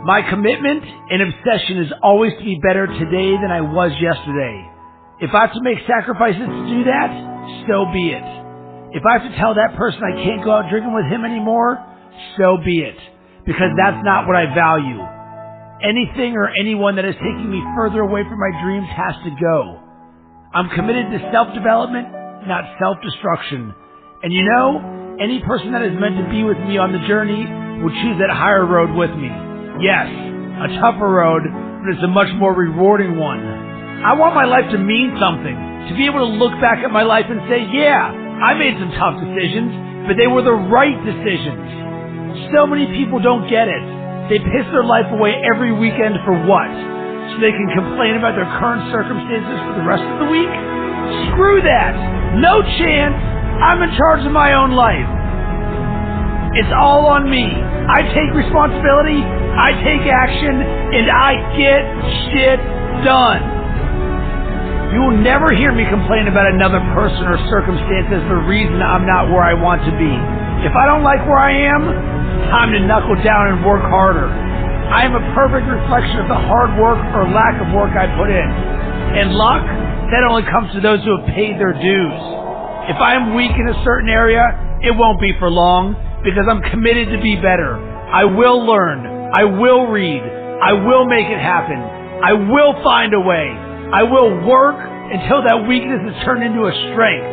My commitment and obsession is always to be better today than I was yesterday. If I have to make sacrifices to do that, so be it. If I have to tell that person I can't go out drinking with him anymore, so be it. Because that's not what I value. Anything or anyone that is taking me further away from my dreams has to go. I'm committed to self-development, not self-destruction. And you know, any person that is meant to be with me on the journey will choose that higher road with me. Yes, a tougher road, but it's a much more rewarding one. I want my life to mean something, to be able to look back at my life and say, yeah, I made some tough decisions, but they were the right decisions. So many people don't get it. They piss their life away every weekend for what? So they can complain about their current circumstances for the rest of the week? Screw that! No chance! I'm in charge of my own life. It's all on me. I take responsibility, I take action, and I get shit done. You will never hear me complain about another person or circumstance as the reason I'm not where I want to be. If I don't like where I am, time to knuckle down and work harder. I am a perfect reflection of the hard work or lack of work I put in. And luck, that only comes to those who have paid their dues. If I am weak in a certain area, it won't be for long, because I'm committed to be better. I will learn. I will read. I will make it happen. I will find a way. I will work until that weakness is turned into a strength.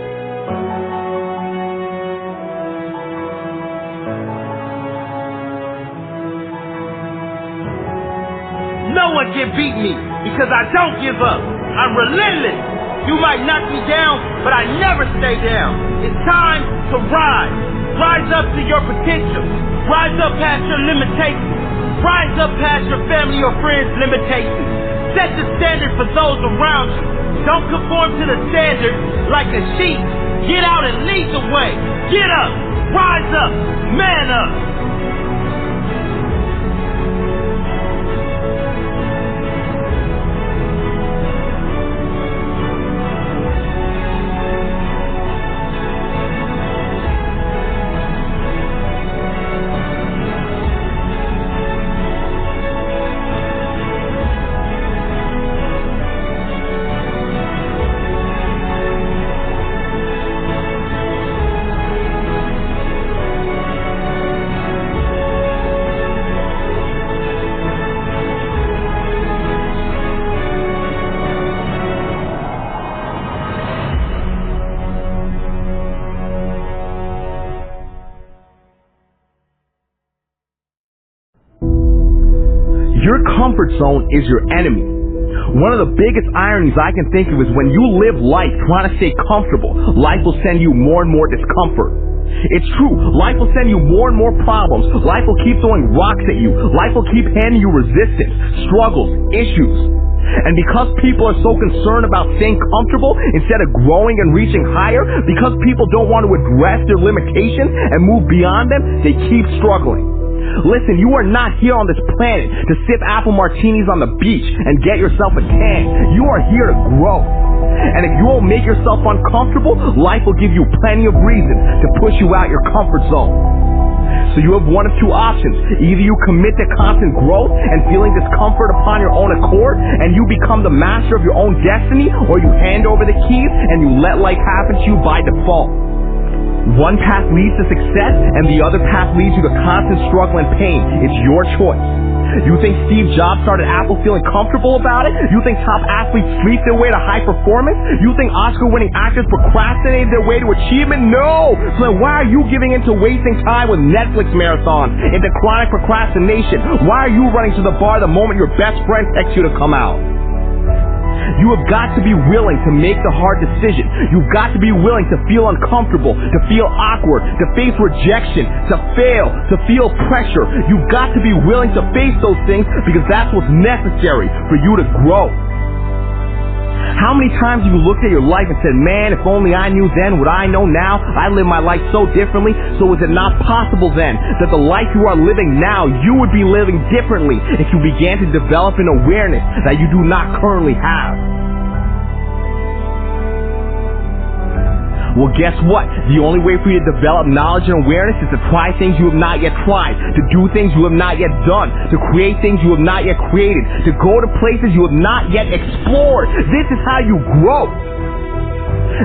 No one can beat me because I don't give up. I'm relentless. You might knock me down, but I never stay down. It's time to rise. Rise up to your potential. Rise up past your limitations. Rise up past your family or friends' limitations. Set the standard for those around you. Don't conform to the standard like a sheep. Get out and lead the way. Get up. Rise up. Man up. Your comfort zone is your enemy. One of the biggest ironies I can think of is when you live life trying to stay comfortable, life will send you more and more discomfort. It's true, life will send you more and more problems. Life will keep throwing rocks at you. Life will keep handing you resistance, struggles, issues. And because people are so concerned about staying comfortable instead of growing and reaching higher, because people don't want to address their limitations and move beyond them, they keep struggling. Listen, you are not here on this planet to sip apple martinis on the beach and get yourself a tan. You are here to grow. And if you won't make yourself uncomfortable, life will give you plenty of reasons to push you out your comfort zone. So you have one of two options. Either you commit to constant growth and feeling discomfort upon your own accord, and you become the master of your own destiny, or you hand over the keys and you let life happen to you by default. One path leads to success, and the other path leads you to constant struggle and pain. It's your choice. You think Steve Jobs started Apple feeling comfortable about it? You think top athletes sleep their way to high performance? You think Oscar-winning actors procrastinated their way to achievement? No! So then why are you giving in to wasting time with Netflix marathons, into chronic procrastination? Why are you running to the bar the moment your best friend texts you to come out? You have got to be willing to make the hard decision. You've got to be willing to feel uncomfortable, to feel awkward, to face rejection, to fail, to feel pressure. You've got to be willing to face those things because that's what's necessary for you to grow. How many times have you looked at your life and said, man, if only I knew then what I know now, I live my life so differently, so is it not possible then that the life you are living now, you would be living differently if you began to develop an awareness that you do not currently have? Well, guess what? The only way for you to develop knowledge and awareness is to try things you have not yet tried, to do things you have not yet done, to create things you have not yet created, to go to places you have not yet explored. This is how you grow.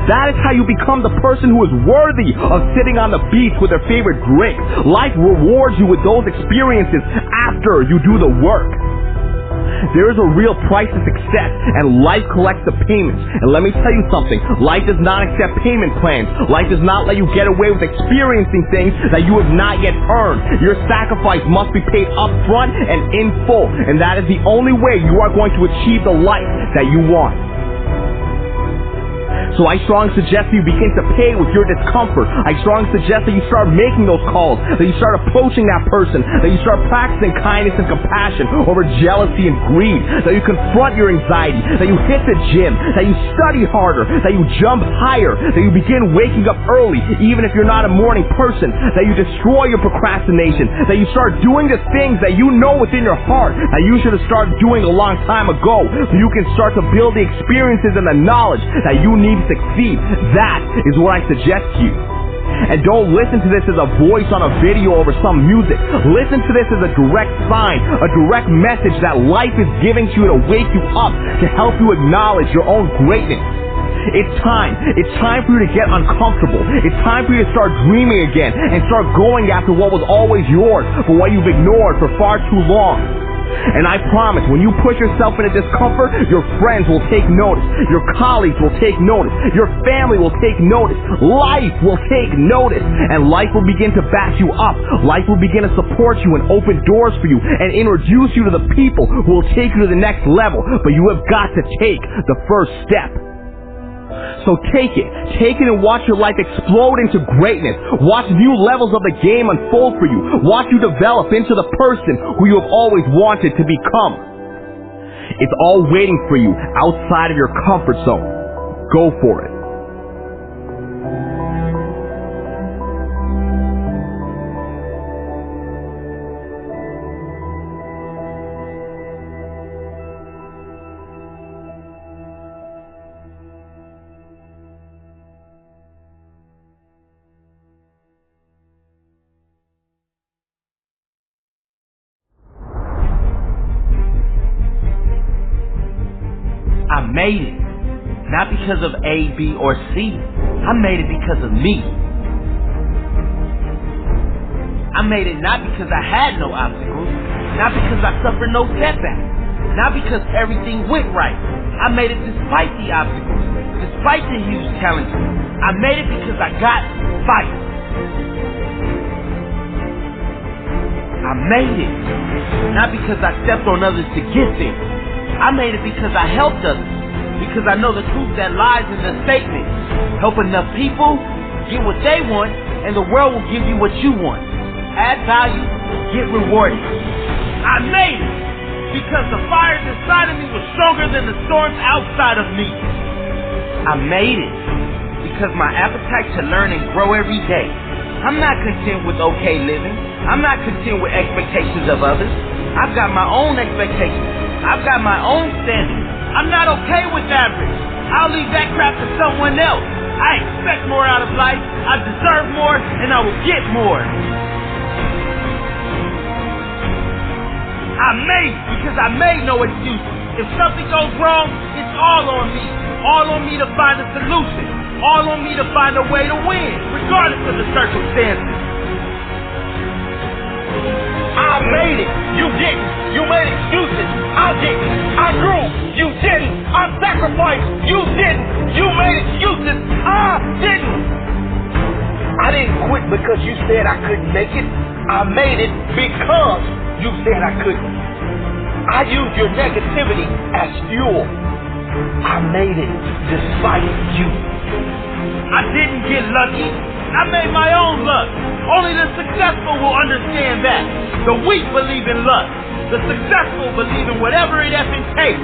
That is how you become the person who is worthy of sitting on the beach with their favorite drink. Life rewards you with those experiences after you do the work. There is a real price to success, and life collects the payments. And let me tell you something, life does not accept payment plans. Life does not let you get away with experiencing things that you have not yet earned. Your sacrifice must be paid up front and in full, and that is the only way you are going to achieve the life that you want. So I strongly suggest that you begin to pay with your discomfort. I strongly suggest that you start making those calls, that you start approaching that person, that you start practicing kindness and compassion over jealousy and greed, that you confront your anxiety, that you hit the gym, that you study harder, that you jump higher, that you begin waking up early, even if you're not a morning person, that you destroy your procrastination, that you start doing the things that you know within your heart that you should have started doing a long time ago, so you can start to build the experiences and the knowledge that you need to succeed. That is what I suggest to you. And don't listen to this as a voice on a video over some music. Listen to this as a direct sign, a direct message that life is giving to you to wake you up, to help you acknowledge your own greatness. It's time. It's time for you to get uncomfortable. It's time for you to start dreaming again and start going after what was always yours, but what you've ignored for far too long. And I promise, when you push yourself into discomfort, your friends will take notice, your colleagues will take notice, your family will take notice, life will take notice, and life will begin to back you up. Life will begin to support you and open doors for you and introduce you to the people who will take you to the next level. But you have got to take the first step. So take it and watch your life explode into greatness. Watch new levels of the game unfold for you. Watch you develop into the person who you have always wanted to become. It's all waiting for you outside of your comfort zone. Go for it. I made it. Not because of A, B, or C. I made it because of me. I made it not because I had no obstacles, not because I suffered no setbacks, not because everything went right. I made it despite the obstacles, despite the huge challenges. I made it because I got fight. I made it not because I stepped on others to get there. I made it because I helped others, because I know the truth that lies in the statement. Help enough people get what they want, and the world will give you what you want. Add value, get rewarded. I made it because the fires inside of me were stronger than the storms outside of me. I made it because my appetite to learn and grow every day. I'm not content with okay living. I'm not content with expectations of others. I've got my own expectations. I've got my own standards. I'm not okay with average. I'll leave that crap to someone else. I expect more out of life. I deserve more, and I will get more. I made it because I made no excuses. If something goes wrong, it's all on me. All on me to find a solution. All on me to find a way to win, regardless of the circumstances. I made it. You didn't. You made excuses. I didn't. I grew. You didn't. I sacrificed. You didn't. You made excuses. I didn't. I didn't quit because you said I couldn't make it. I made it because you said I couldn't. I used your negativity as fuel. I made it despite you. I didn't get lucky. I made my own luck. Only the successful will understand that. The weak believe in luck. The successful believe in whatever it effing takes.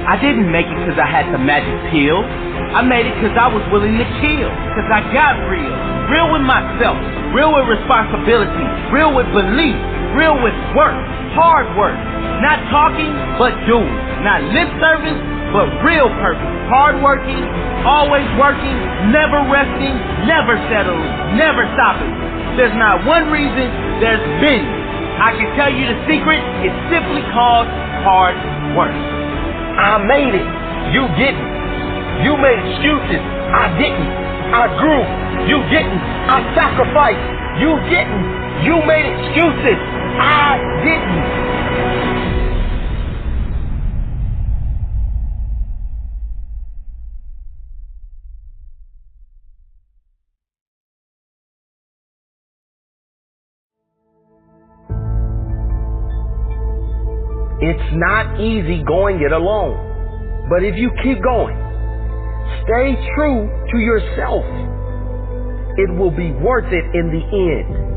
I didn't make it because I had the magic pill. I made it because I was willing to kill. Because I got real. Real with myself. Real with responsibility. Real with belief. Real with work. Hard work. Not talking, but doing. Not lip service, but real purpose. Hardworking, always working, never resting, never settling, never stopping. There's not one reason, there's many. I can tell you the secret, it's simply called hard work. I made it. You didn't. You made excuses. I didn't. I grew. You didn't. I sacrificed. You didn't. You made excuses. I didn't. It's not easy going it alone. But if you keep going, stay true to yourself, it will be worth it in the end.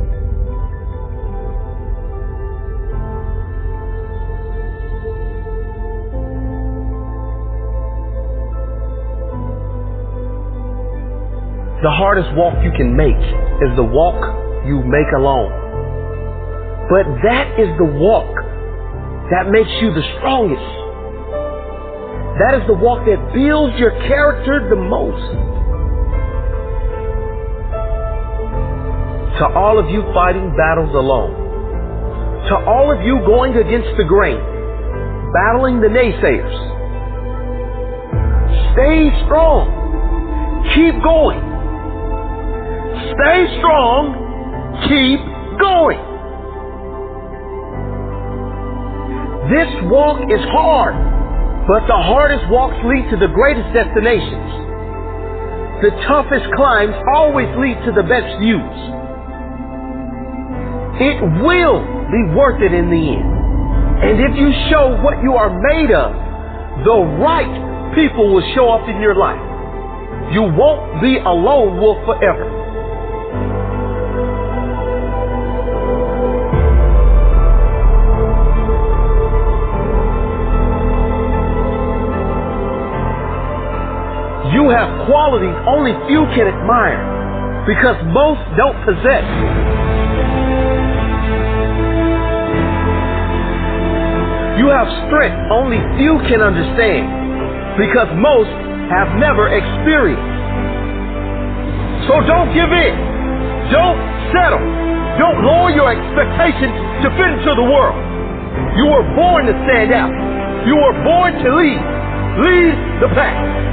The hardest walk you can make is the walk you make alone. But that is the walk that makes you the strongest. That is the walk that builds your character the most. To all of you fighting battles alone, to all of you going against the grain, battling the naysayers, stay strong. Keep going. Stay strong. Keep going. This walk is hard, but the hardest walks lead to the greatest destinations. The toughest climbs always lead to the best views. It will be worth it in the end. And if you show what you are made of, the right people will show up in your life. You won't be a lone wolf forever. You have qualities only few can admire because most don't possess. You have strength only few can understand because most have never experienced. So don't give in. Don't settle. Don't lower your expectations to fit into the world. You were born to stand out. You were born to lead. Lead the pack.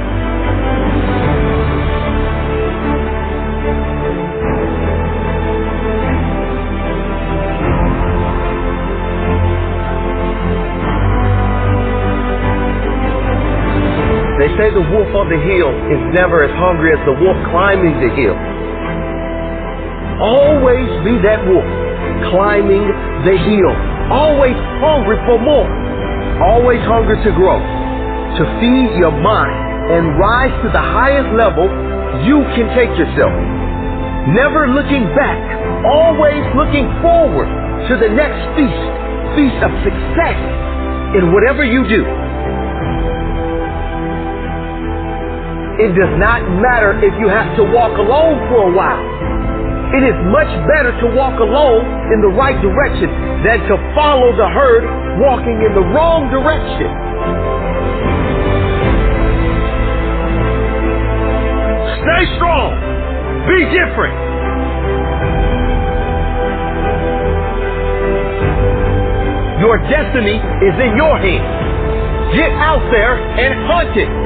They say the wolf on the hill is never as hungry as the wolf climbing the hill. Always be that wolf climbing the hill. Always hungry for more. Always hungry to grow. To feed your mind and rise to the highest level you can take yourself. Never looking back. Always looking forward to the next feast. Feast of success in whatever you do. It does not matter if you have to walk alone for a while. It is much better to walk alone in the right direction than to follow the herd walking in the wrong direction. Stay strong. Be different. Your destiny is in your hands. Get out there and hunt it.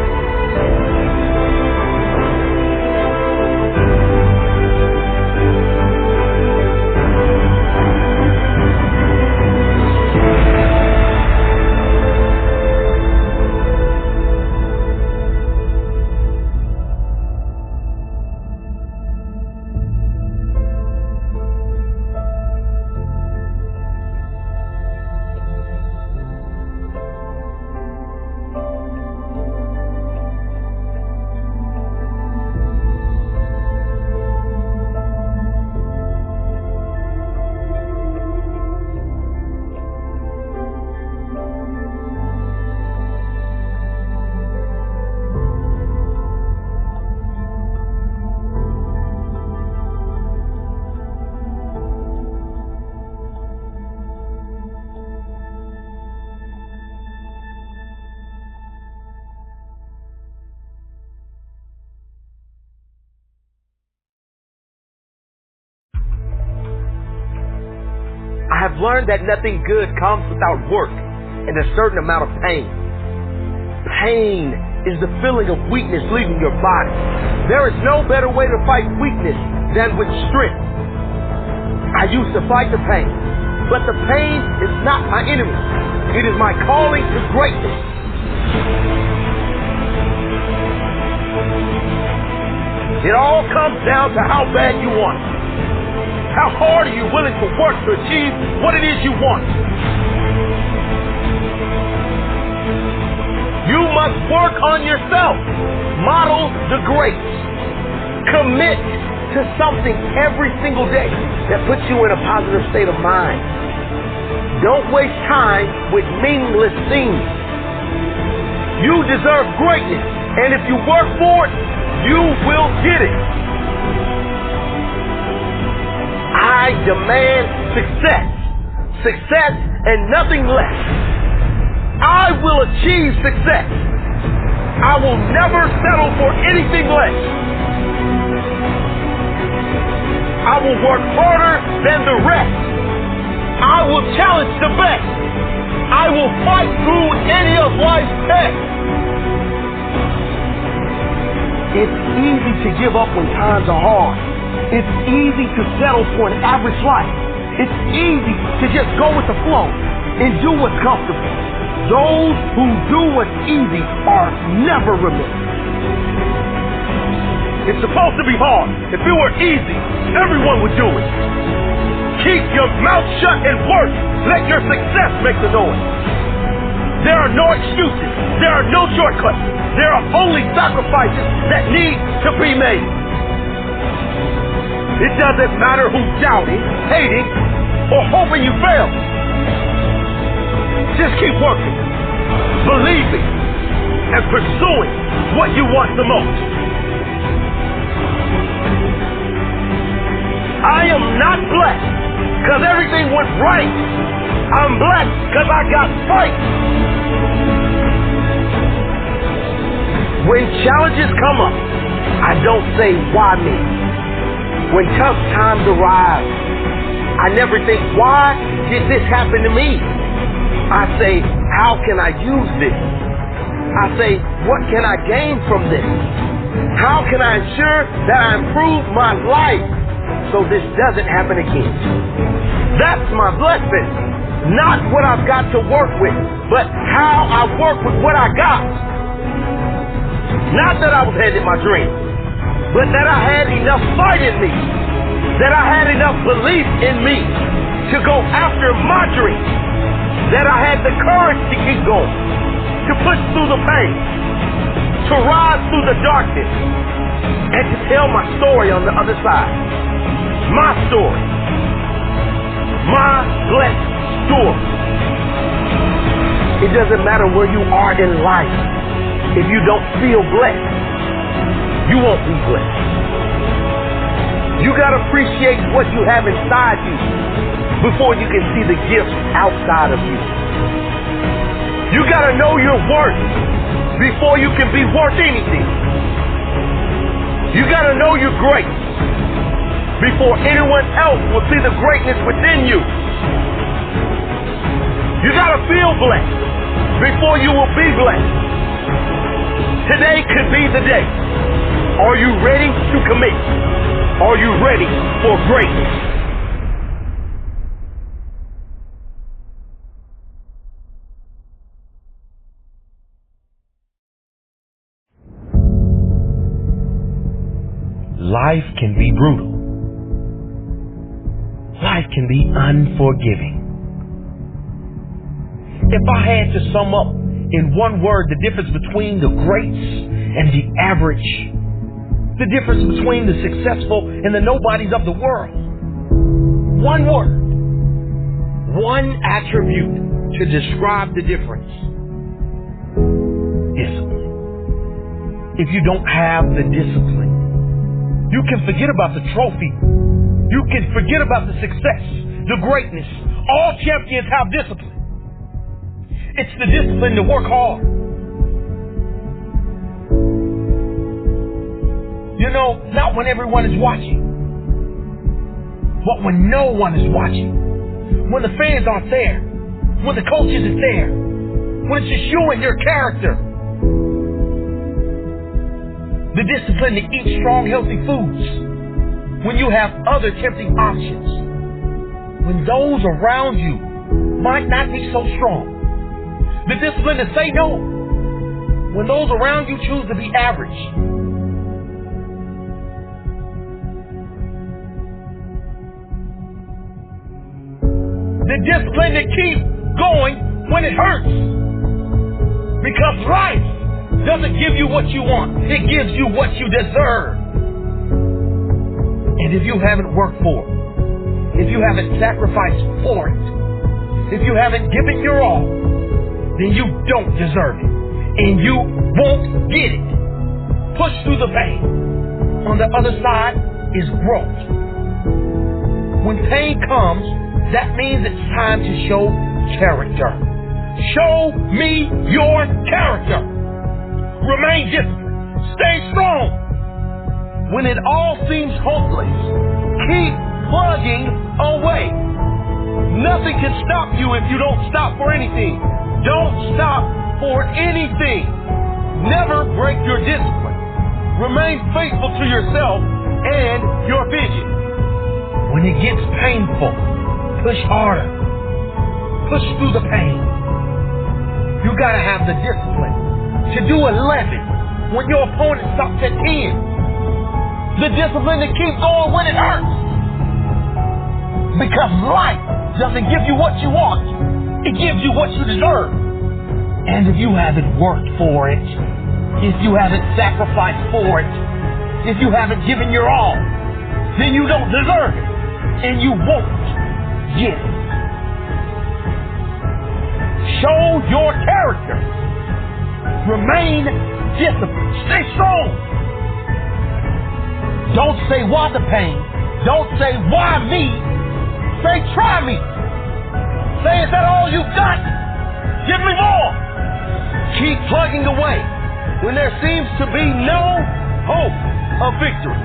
I've learned that nothing good comes without work and a certain amount of pain. Pain is the feeling of weakness leaving your body. There is no better way to fight weakness than with strength. I used to fight the pain, but the pain is not my enemy. It is my calling to greatness. It all comes down to how bad you want it. How hard are you willing to work to achieve what it is you want? You must work on yourself. Model the greats. Commit to something every single day that puts you in a positive state of mind. Don't waste time with meaningless things. You deserve greatness, and if you work for it, you will get it. I demand success. Success and nothing less. I will achieve success. I will never settle for anything less. I will work harder than the rest. I will challenge the best. I will fight through any of life's tests. It's easy to give up when times are hard. It's easy to settle for an average life. It's easy to just go with the flow and do what's comfortable. Those who do what's easy are never remembered. It's supposed to be hard. If it were easy, everyone would do it. Keep your mouth shut and work. Let your success make the noise. There are no excuses. There are no shortcuts. There are only sacrifices that need to be made. It doesn't matter who's doubting, hating, or hoping you fail. Just keep working, believing, and pursuing what you want the most. I am not blessed because everything went right. I'm blessed because I got fight. When challenges come up, I don't say, why me? When tough times arrive, I never think, why did this happen to me? I say, how can I use this? I say, what can I gain from this? How can I ensure that I improve my life so this doesn't happen again? That's my blessing. Not what I've got to work with, but how I work with what I got. Not that I was handed my dream, but that I had enough fight in me, that I had enough belief in me to go after my dream, that I had the courage to keep going, to push through the pain, to rise through the darkness, and to tell my story on the other side. My story. My blessed story. It doesn't matter where you are in life. If you don't feel blessed, you won't be blessed. You gotta appreciate what you have inside you before you can see the gifts outside of you. You gotta know your worth before you can be worth anything. You gotta know you're great before anyone else will see the greatness within you. You gotta feel blessed before you will be blessed. Today could be the day. Are you ready to commit? Are you ready for greatness? Life can be brutal. Life can be unforgiving. If I had to sum up in one word the difference between the greats and the average, the difference between the successful and the nobodies of the world, one word, one attribute to describe the difference: discipline. If you don't have the discipline, you can forget about the trophy. You can forget about the success, the greatness. All champions have discipline. It's the discipline to work hard. You know, not when everyone is watching, but when no one is watching. when the fans aren't there, when the coach isn't there, when it's just you and your character. The discipline to eat strong, healthy foods when you have other tempting options. When those around you might not be so strong. The discipline to say no when those around you choose to be average. The discipline to keep going when it hurts. Because life doesn't give you what you want. It gives you what you deserve. And if you haven't worked for it, if you haven't sacrificed for it, if you haven't given your all, then you don't deserve it. And you won't get it. Push through the pain. On the other side is growth. When pain comes, that means it's time to show character. Show me your character. Remain disciplined. Stay strong. When it all seems hopeless, keep plugging away. Nothing can stop you if you don't stop for anything. Don't stop for anything. Never break your discipline. Remain faithful to yourself and your vision. When it gets painful, push harder. Push through the pain. You gotta have the discipline to do 11 when your opponent stops at 10. The discipline to keep going when it hurts. Because life doesn't give you what you want. It gives you what you deserve. And if you haven't worked for it, if you haven't sacrificed for it, if you haven't given your all, then you don't deserve it. And you won't get it. Show your character. Remain disciplined. Stay strong. Don't say why the pain. Don't say why me. Say try me. Say is that all you got? Give me more. Keep plugging away when there seems to be no hope of victory.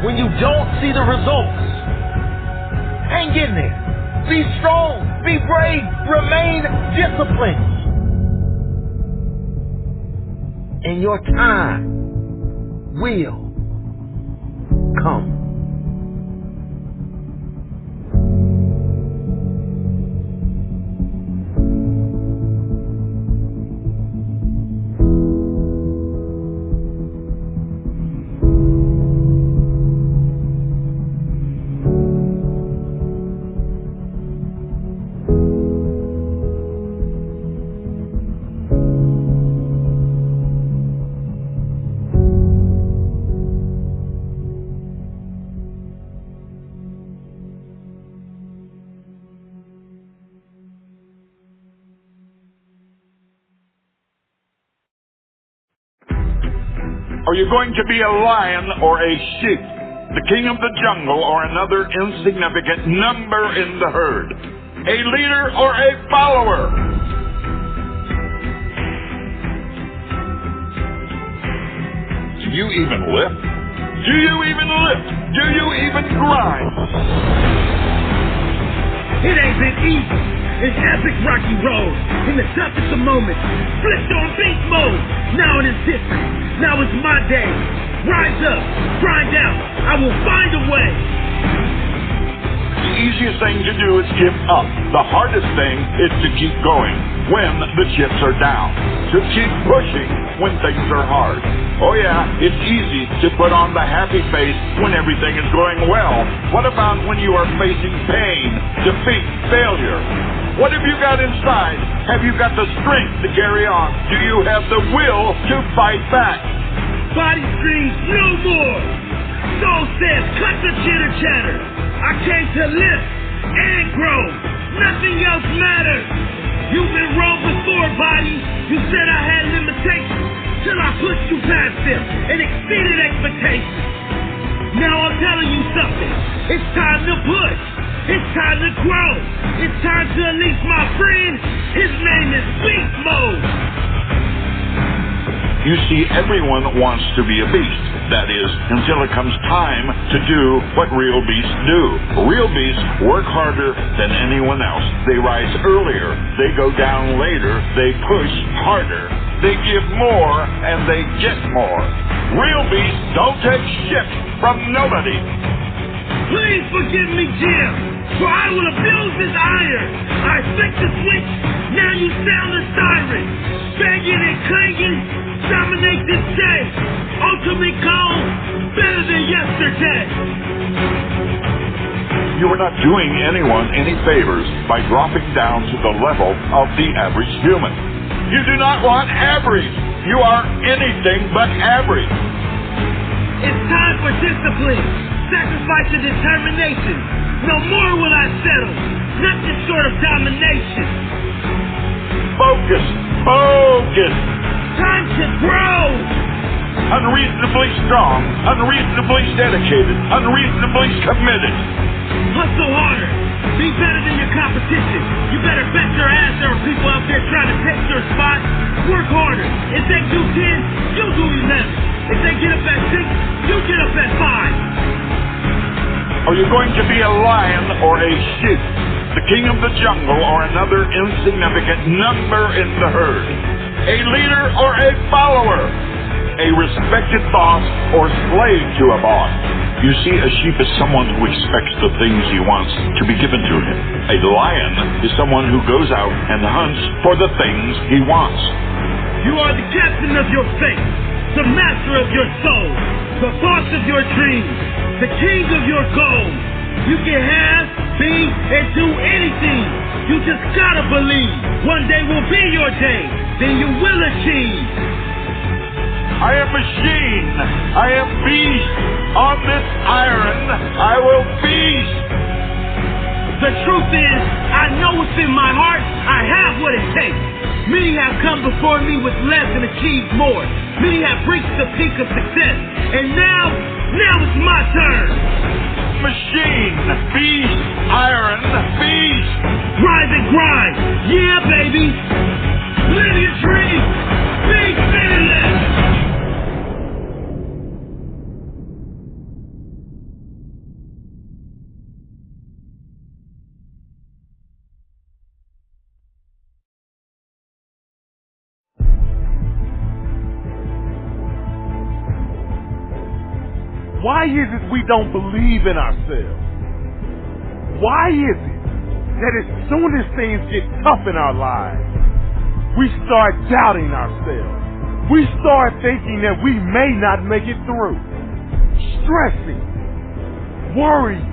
When you don't see the results. Hang in there. Be strong. Be brave. Remain disciplined. And your time will come. Are you going to be a lion or a sheep? The king of the jungle or another insignificant number in the herd? A leader or a follower? Do you even lift? Do you even lift? Do you even grind? It ain't been easy. An epic rocky road. In the toughest of moments. Flipped on beast mode. Now it is different. Now it's my day. Rise up. Grind out. I will find a way. The easiest thing to do is give up. The hardest thing is to keep going when the chips are down. To keep pushing when things are hard. Oh yeah, it's easy to put on the happy face when everything is going well. What about when you are facing pain, defeat, failure? What have you got inside? Have you got the strength to carry on? Do you have the will to fight back? Body screams no more. Soul says cut the chitter chatter. I came to live and grow. Nothing else matters. You've been wrong before, body. You said I had limitations till I pushed you past them and exceeded expectations. Now I'm telling you something. It's time to push. It's time to grow. It's time to unleash my friend. His name is Beast Mode. You see, everyone wants to be a beast. That is, until it comes time to do what real beasts do. Real beasts work harder than anyone else. They rise earlier. They go down later. They push harder. They give more, and they get more. Real beasts don't take shit from nobody. Please forgive me, Jim, for I will abuse this iron. I flicked the switch, now you sound a siren. Banging and clanging, dominate this day. Ultimate goal, better than yesterday. You are not doing anyone any favors by dropping down to the level of the average human. You do not want average. You are anything but average. It's time for discipline, sacrifice and determination. No more will I settle, nothing short of domination. Focus, focus. Time to grow. Unreasonably strong, unreasonably dedicated, unreasonably committed. Hustle harder. Be better than your competition. You better bet your ass there are people out there trying to take your spot. Work harder. If they do 10, you do 11. If they get up at 6, you get up at 5. Are you going to be a lion or a sheep? The king of the jungle or another insignificant number in the herd? A leader or a follower? A respected boss or slave to a boss? You see, a sheep is someone who expects the things he wants to be given to him. A lion is someone who goes out and hunts for the things he wants. You are the captain of your fate, the master of your soul, the boss of your dreams, the king of your goals. You can have, be, and do anything. You just gotta believe. One day will be your day. Then you will achieve. I am machine. I am beast. On this iron, I will feast. The truth is, I know what's in my heart. I have what it takes. Many have come before me with less and achieved more. Many have reached the peak of success. And now it's my turn. Machine, beast, iron, beast. Rise and grind. Yeah, baby. Live your dream. Be fearless. Why is it we don't believe in ourselves? Why is it that as soon as things get tough in our lives, we start doubting ourselves? We start thinking that we may not make it through. Stressing, worrying,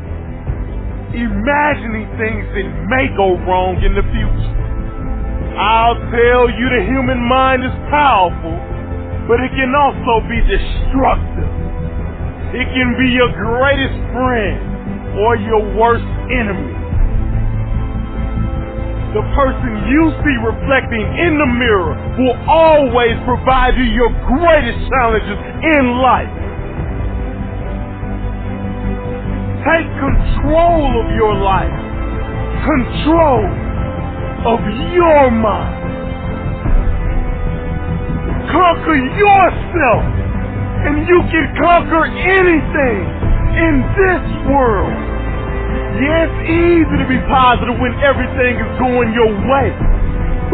imagining things that may go wrong in the future. I'll tell you, the human mind is powerful, but it can also be destructive. It can be your greatest friend or your worst enemy. The person you see reflecting in the mirror will always provide you your greatest challenges in life. Take control of your life. Control of your mind. Conquer yourself. And you can conquer anything in this world. Yeah, it's easy to be positive when everything is going your way.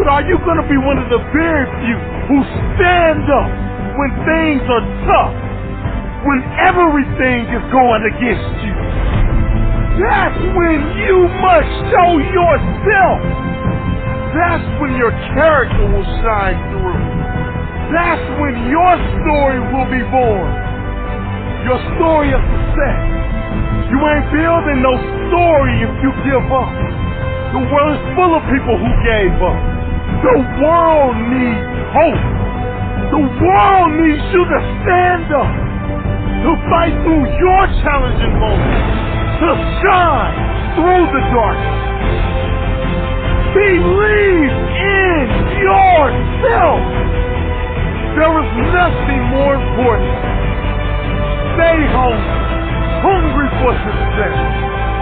But are you going to be one of the very few who stand up when things are tough? When everything is going against you? That's when you must show yourself. That's when your character will shine through. That's when your story will be born. Your story of success. You ain't building no story if you give up. The world is full of people who gave up. The world needs hope. The world needs you to stand up, to fight through your challenging moments, to shine through the darkness. Believe in yourself. There is nothing more important. Stay hungry for success,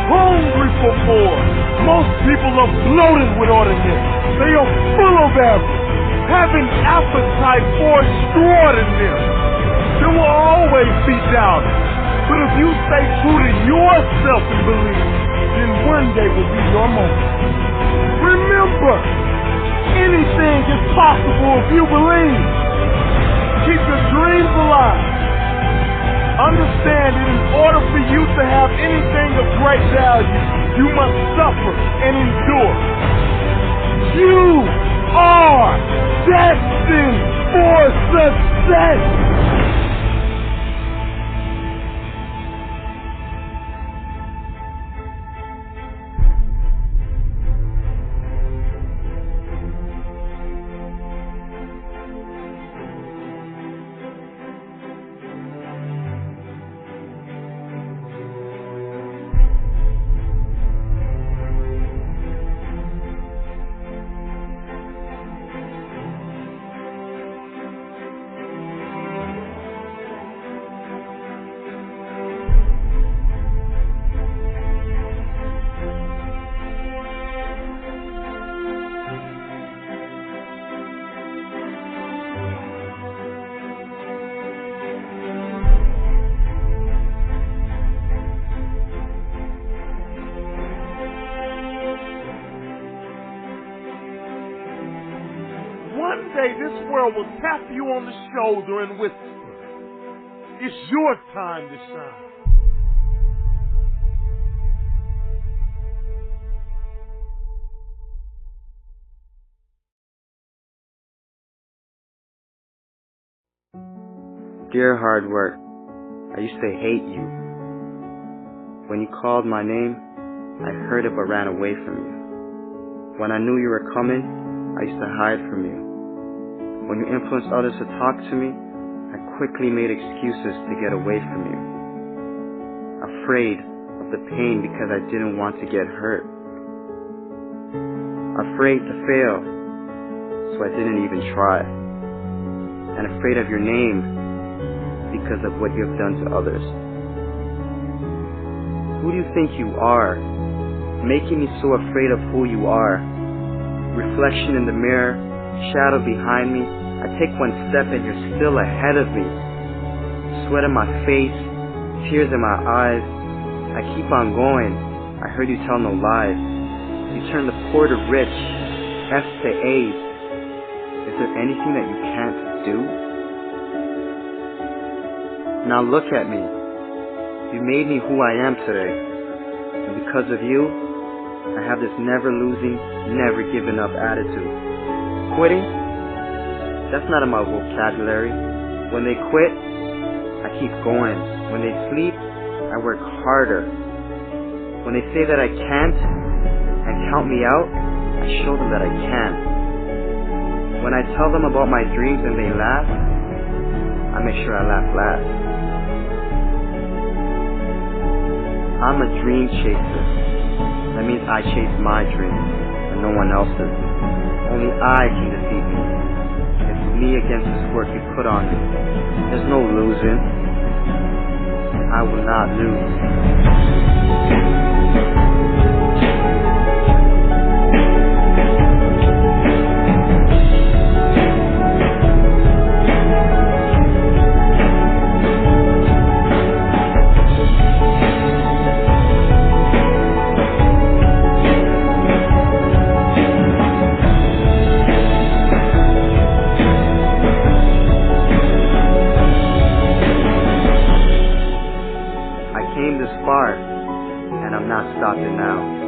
hungry for more. Most people are bloated with ordinary. They are full of average. have an appetite for extraordinary. There will always be doubt. But if you stay true to yourself and believe, then one day will be your moment. Remember, anything is possible if you believe. Keep your dreams alive. Understand that in order for you to have anything of great value, you must suffer and endure. You are destined for success. One day this world will tap you on the shoulder and whisper, it's your time to shine. Dear hard work, I used to hate you. When you called my name, I heard it but ran away from you. When I knew you were coming, I used to hide from you. When you influenced others to talk to me, I quickly made excuses to get away from you. Afraid of the pain because I didn't want to get hurt. Afraid to fail, so I didn't even try. And afraid of your name because of what you have done to others. Who do you think you are? Making me so afraid of who you are. Reflection in the mirror, shadow behind me. I take one step and you're still ahead of me. Sweat on my face, tears in my eyes. I keep on going. I heard you tell no lies. You turn the poor to rich, F to A's. Is there anything that you can't do? Now look at me. You made me who I am today. And because of you, I have this never losing, never giving up attitude. Quitting? That's not in my vocabulary. When they quit, I keep going. When they sleep, I work harder. When they say that I can't and count me out, I show them that I can. When I tell them about my dreams and they laugh, I make sure I laugh last. I'm a dream chaser. That means I chase my dreams and no one else's. Only I can defeat me. It's me against this work you put on me. There's no losing. I will not lose. And I'm not stopping now.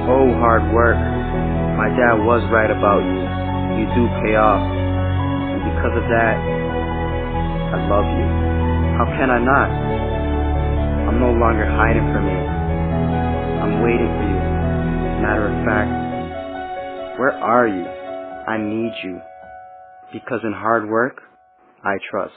Oh, hard work. My dad was right about you. You do pay off. And because of that, I love you. How can I not? I'm no longer hiding from you. I'm waiting for you. Matter of fact, Where are you? I need you. Because in hard work, I trust.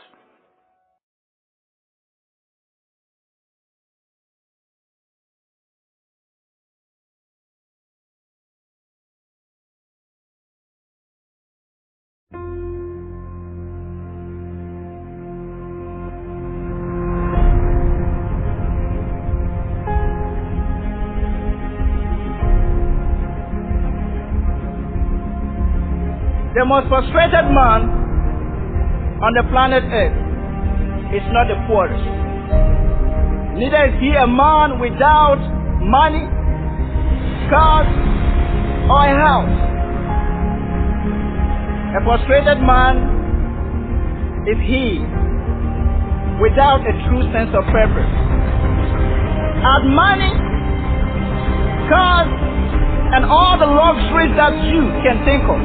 The most frustrated man on the planet Earth is not the poorest. Neither is he a man without money, cars, or a house. A frustrated man is he without a true sense of purpose. Had money, cars, and all the luxuries that you can think of,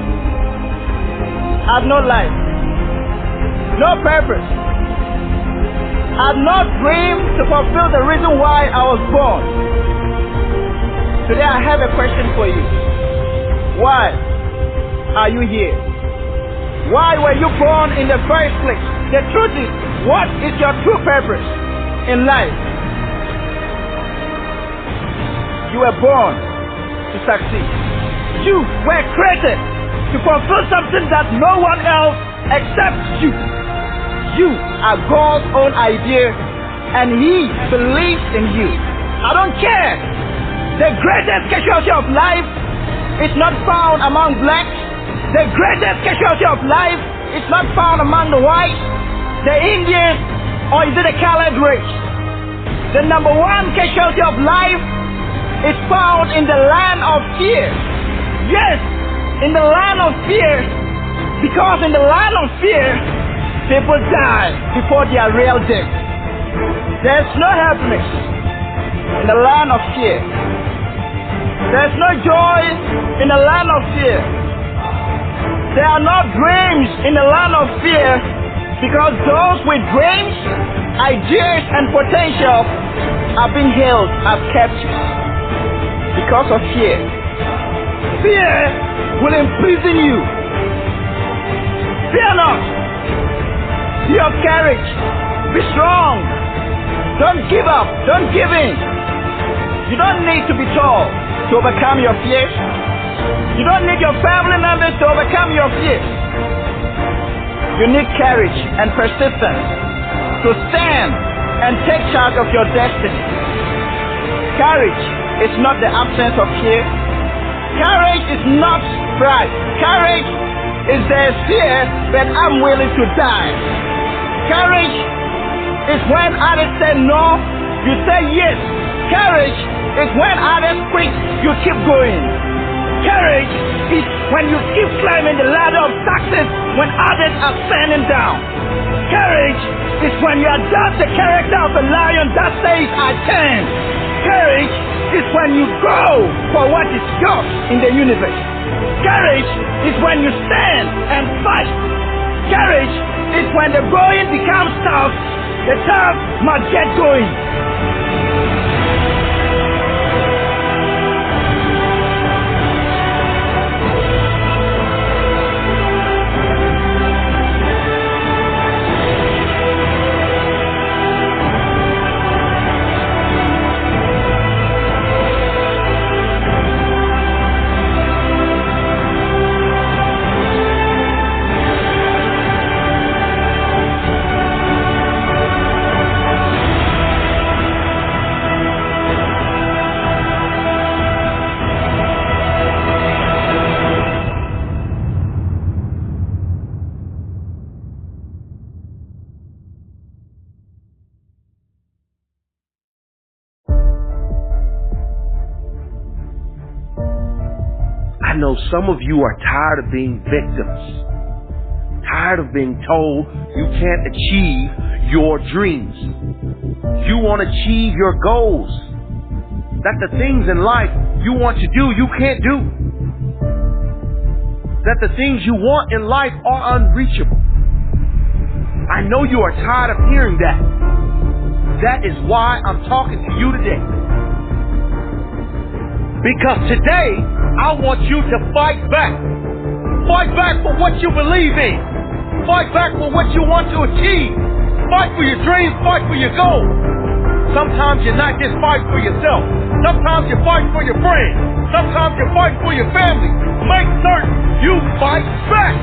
had no life, no purpose, had no dream to fulfill the reason why I was born. Today I have a question for you. Why are you here? Why were you born in the first place? The truth is, what is your true purpose in life? You were born to succeed. You were created to fulfill something that no one else except you. You are God's own idea, and He believes in you. I don't care. The greatest casualty of life is not found among blacks. The greatest casualty of life is not found among the whites, the Indians, or is it the colored race? The number one casualty of life is found in the land of fear. Yes, in the land of fear, because in the land of fear, people die before their real death. There's no happiness in the land of fear. There's no joy in the land of fear. There are no dreams in the land of fear, because those with dreams, ideas, and potential are being held as captives because of fear. Fear will imprison you. Fear not. Be of courage. Be strong. Don't give up. Don't give in. You don't need to be tall to overcome your fears. You don't need your family members to overcome your fears. You need courage and persistence to stand and take charge of your destiny. Courage is not the absence of fear. Courage is not pride. Courage is there's fear, but I'm willing to die. Courage is when others say no, you say yes. Courage is when others quit, you keep going. Courage is when you keep climbing the ladder of success when others are standing down. Courage is when you adopt the character of a lion that says, I can. Courage is when you go for what is yours in the universe. Courage is when you stand and fight. Courage is when the going becomes tough, the tough must get going. I know some of you are tired of being victims, tired of being told you can't achieve your dreams. You want to achieve your goals, that the things in life you want to do, you can't do, that the things you want in life are unreachable. I know you are tired of hearing that. That is why I'm talking to you today. Because today, I want you to fight back. Fight back for what you believe in. Fight back for what you want to achieve. Fight for your dreams. Fight for your goals. Sometimes you're not just fighting for yourself. Sometimes you're fighting for your friends. Sometimes you're fighting for your family. Make certain you fight back.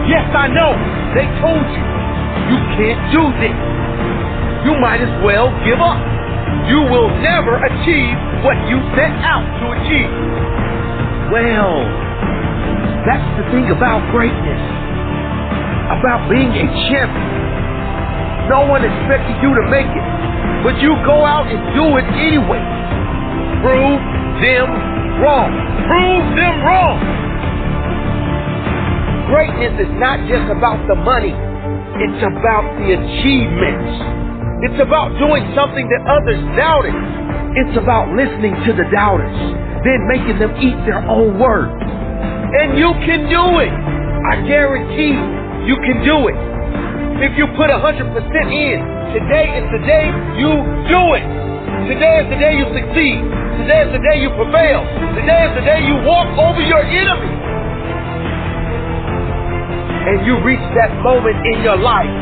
Yes, I know. They told you you can't do this. You might as well give up. You will never achieve what you set out to achieve. Well, that's the thing about greatness. About being a champion. No one expected you to make it, but you go out and do it anyway. Prove them wrong. Prove them wrong. Greatness is not just about the money. It's about the achievements. It's about doing something that others doubted. It's about listening to the doubters, then making them eat their own words. And you can do it. I guarantee you can do it. If you put 100% in, today is the day you do it. Today is the day you succeed. Today is the day you prevail. Today is the day you walk over your enemy. And you reach that moment in your life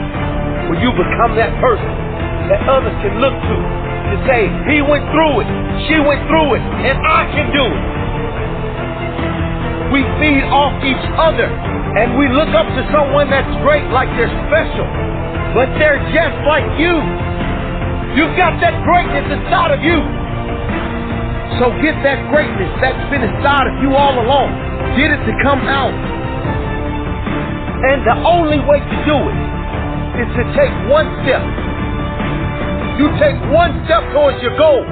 where you become that person that others can look to say, he went through it, she went through it, and I can do it. We feed off each other, and we look up to someone that's great like they're special, but they're just like you. You've got that greatness inside of you. So get that greatness that's been inside of you all along. Get it to come out. And the only way to do it is to take one step. You take one step towards your goal.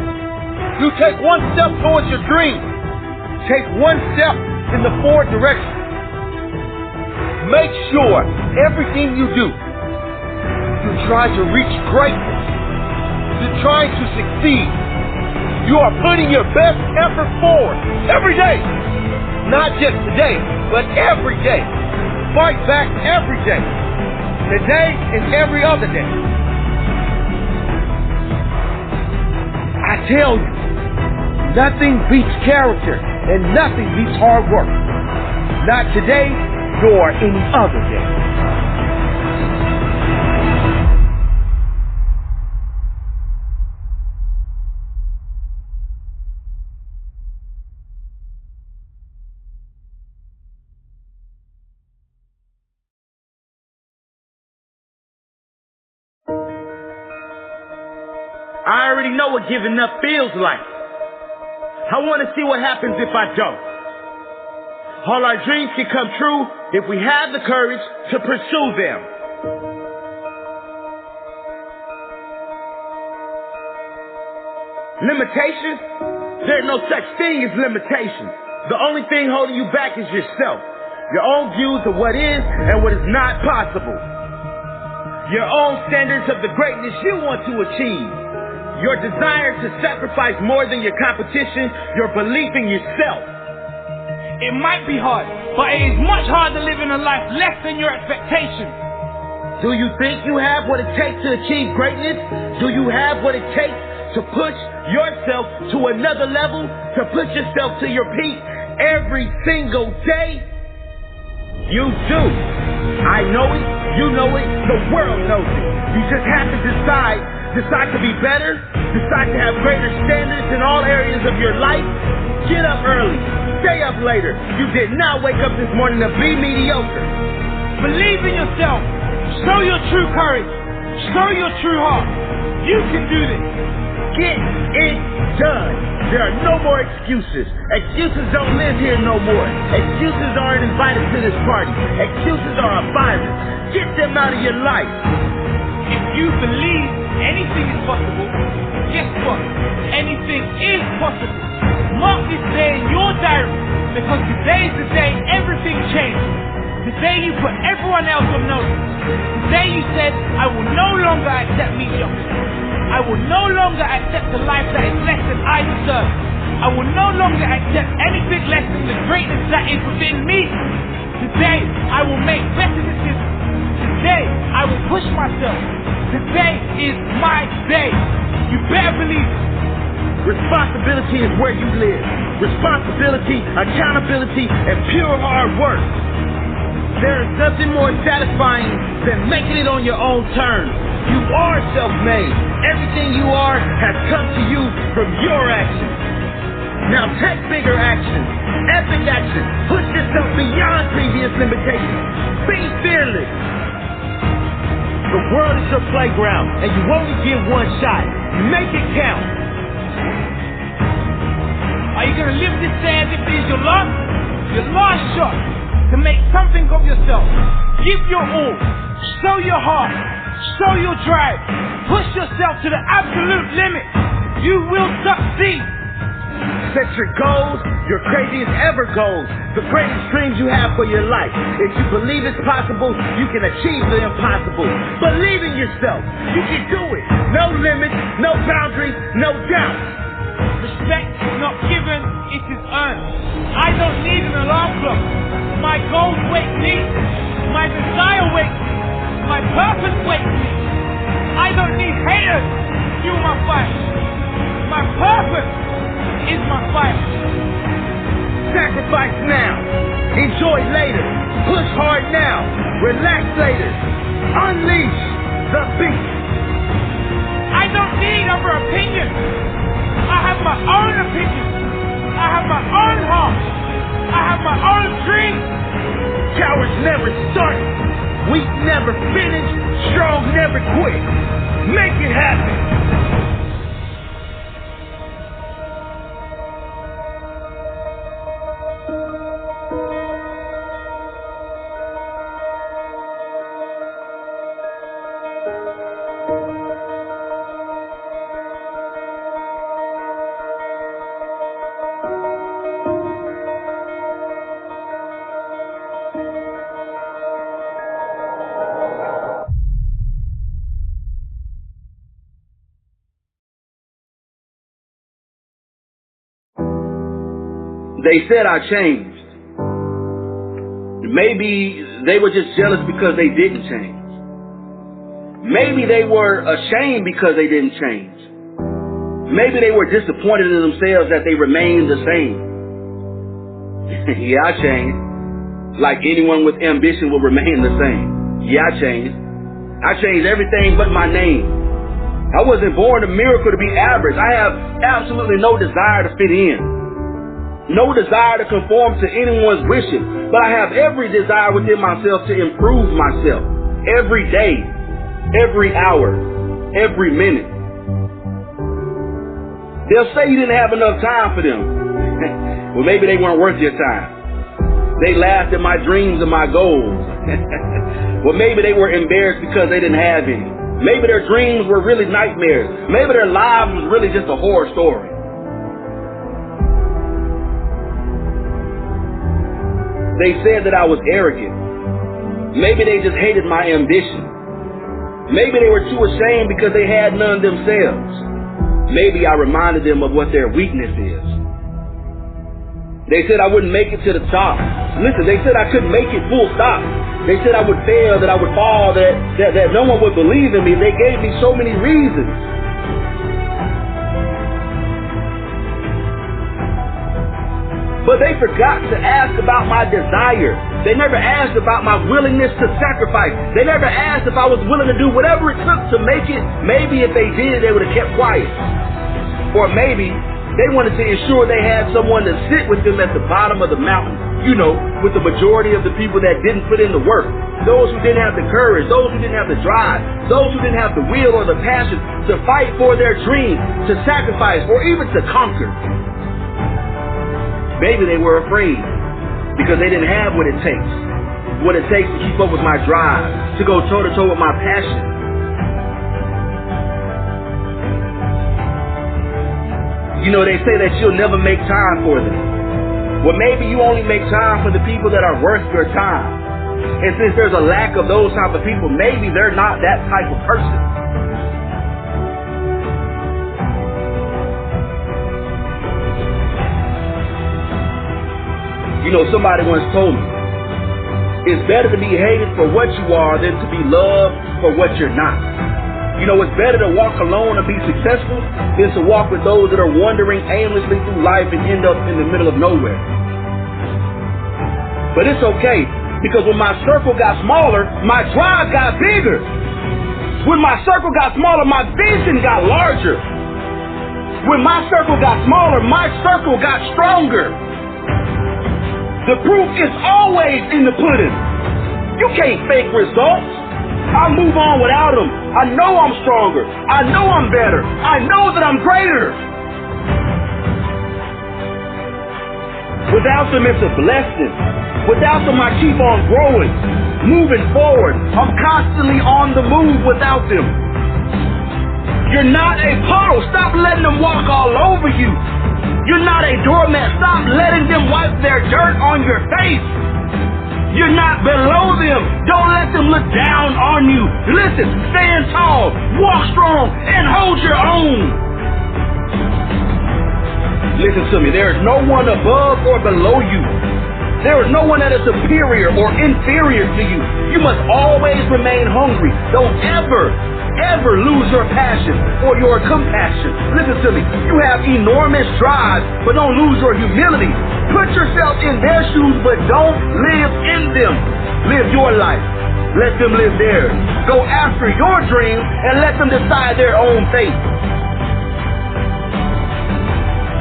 You take one step towards your dream. Take one step in the forward direction. Make sure everything you do, you try to reach greatness. You're trying to succeed. You are putting your best effort forward every day. Not just today, but every day. Fight back every day. Today and every other day. I tell you, nothing beats character and nothing beats hard work. Not today nor any other day. I already know what giving up feels like. I want to see what happens if I don't. All our dreams can come true if we have the courage to pursue them. Limitations? There's no such thing as limitations. The only thing holding you back is yourself. Your own views of what is and what is not possible. Your own standards of the greatness you want to achieve. Your desire to sacrifice more than your competition, your belief in yourself. It might be hard, but it is much harder living a life less than your expectations. Do you think you have what it takes to achieve greatness? Do you have what it takes to push yourself to another level? To push yourself to your peak every single day? You do. I know it, you know it, the world knows it. You just have to decide to be better, decide to have greater standards in all areas of your life. Get up early, stay up later. You did not wake up this morning to be mediocre. Believe in yourself. Show your true courage. Show your true heart. You can do this. Get it done. There are no more excuses. Excuses don't live here no more. Excuses aren't invited to this party. Excuses are a virus. Get them out of your life. If you believe anything is possible, guess what? Anything is possible. Mark this day in your diary, because today is the day everything changes. Today you put everyone else on notice. Today you said, I will no longer accept mediocrity. I will no longer accept a life that is less than I deserve. I will no longer accept anything less than the greatness that is within me. Today I will make better decisions. Today I will push myself. Today is my day. You better believe it. Responsibility is where you live. responsibility, accountability, and pure hard work. There is nothing more satisfying than making it on your own terms. You are self-made. Everything you are has come to you from your actions. Now take bigger action, epic action. Push yourself beyond previous limitations. Be fearless. The world is your playground, and you only get one shot. Make it count. Are you going to live this day as if it is your last shot to make something of yourself? Give your all. Show your heart. Show your drive. Push yourself to the absolute limit. You will succeed. Set your goals, your craziest ever goals, the greatest dreams you have for your life. If you believe it's possible, you can achieve the impossible. Believe in yourself. You can do it. No limits, no boundaries, no doubts. Respect is not given, it is earned. I don't need an alarm clock. My goals wake me. My desire wakes me. My purpose wakes me. I don't need haters to fuel my fight. My purpose is my fight. Sacrifice now. Enjoy later. Push hard now. Relax later. Unleash the beast. I don't need other opinions. I have my own opinion. I have my own heart. I have my own dreams. Cowards never start. Weak never finish. Strong never quit. Make it happen. They said I changed. Maybe they were just jealous because they didn't change. Maybe they were ashamed because they didn't change. Maybe they were disappointed in themselves that they remained the same. Yeah, I changed. Like anyone with ambition will remain the same. Yeah, I changed. I changed everything but my name. I wasn't born a miracle to be average. I have absolutely no desire to fit in. No desire to conform to anyone's wishes, but I have every desire within myself to improve myself every day, every hour, every minute. They'll say you didn't have enough time for them. Well, maybe they weren't worth your time. They laughed at my dreams and my goals. Well, maybe they were embarrassed because they didn't have any. Maybe their dreams were really nightmares. Maybe their lives was really just a horror story. They said that I was arrogant. Maybe they just hated my ambition. Maybe they were too ashamed because they had none themselves. Maybe I reminded them of what their weakness is. They said I wouldn't make it to the top. Listen, they said I couldn't make it full stop. They said I would fail, that I would fall, that no one would believe in me. They gave me so many reasons. But they forgot to ask about my desire. They never asked about my willingness to sacrifice. They never asked if I was willing to do whatever it took to make it. Maybe if they did, they would have kept quiet. Or maybe they wanted to ensure they had someone to sit with them at the bottom of the mountain. You know, with the majority of the people that didn't put in the work. Those who didn't have the courage. Those who didn't have the drive. Those who didn't have the will or the passion to fight for their dream, to sacrifice, or even to conquer. Maybe they were afraid because they didn't have what it takes to keep up with my drive, to go toe-to-toe with my passion. You know, they say that you'll never make time for them. Well, maybe you only make time for the people that are worth your time. And since there's a lack of those type of people, maybe they're not that type of person. You know, somebody once told me, it's better to be hated for what you are than to be loved for what you're not. You know, it's better to walk alone and be successful than to walk with those that are wandering aimlessly through life and end up in the middle of nowhere. But it's okay, because when my circle got smaller, my drive got bigger. When my circle got smaller, my vision got larger. When my circle got smaller, my circle got stronger. The proof is always in the pudding. You can't fake results. I move on without them. I know I'm stronger. I know I'm better. I know that I'm greater. Without them, it's a blessing. Without them, I keep on growing, moving forward. I'm constantly on the move without them. You're not a puddle. Stop letting them walk all over you. You're not a doormat. Stop letting them wipe their dirt on your face. You're not below them. Don't let them look down on you. Listen, stand tall, walk strong, and hold your own. Listen to me. There is no one above or below you. There is no one that is superior or inferior to you. You must always remain hungry. Don't ever lose your passion or your compassion. Listen to me. You have enormous drive, but don't lose your humility. Put yourself in their shoes, but don't live in them. Live your life. Let them live theirs. Go after your dreams and let them decide their own fate.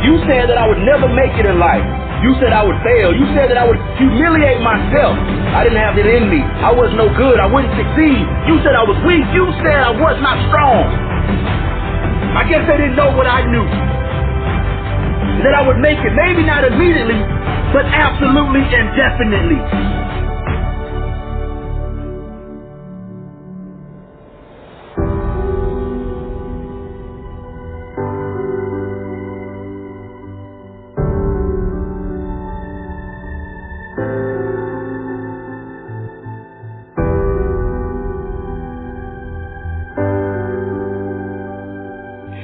You said that I would never make it in life. You said I would fail. You said that I would humiliate myself. I didn't have it in me. I was no good. I wouldn't succeed. You said I was weak. You said I was not strong. I guess they didn't know what I knew. That I would make it. Maybe not immediately, but absolutely and definitely.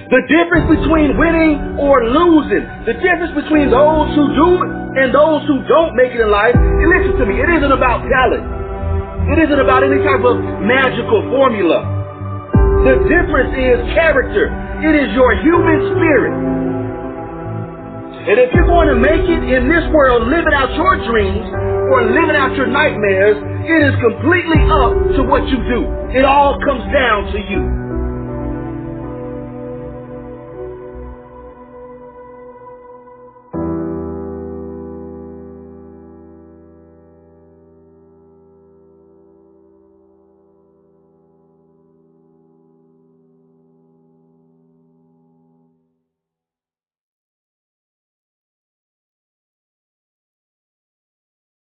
The difference between winning or losing, the difference between those who do and those who don't make it in life, and listen to me, it isn't about talent. It isn't about any type of magical formula. The difference is character. It is your human spirit. And if you're going to make it in this world, living out your dreams or living out your nightmares, it is completely up to what you do. It all comes down to you.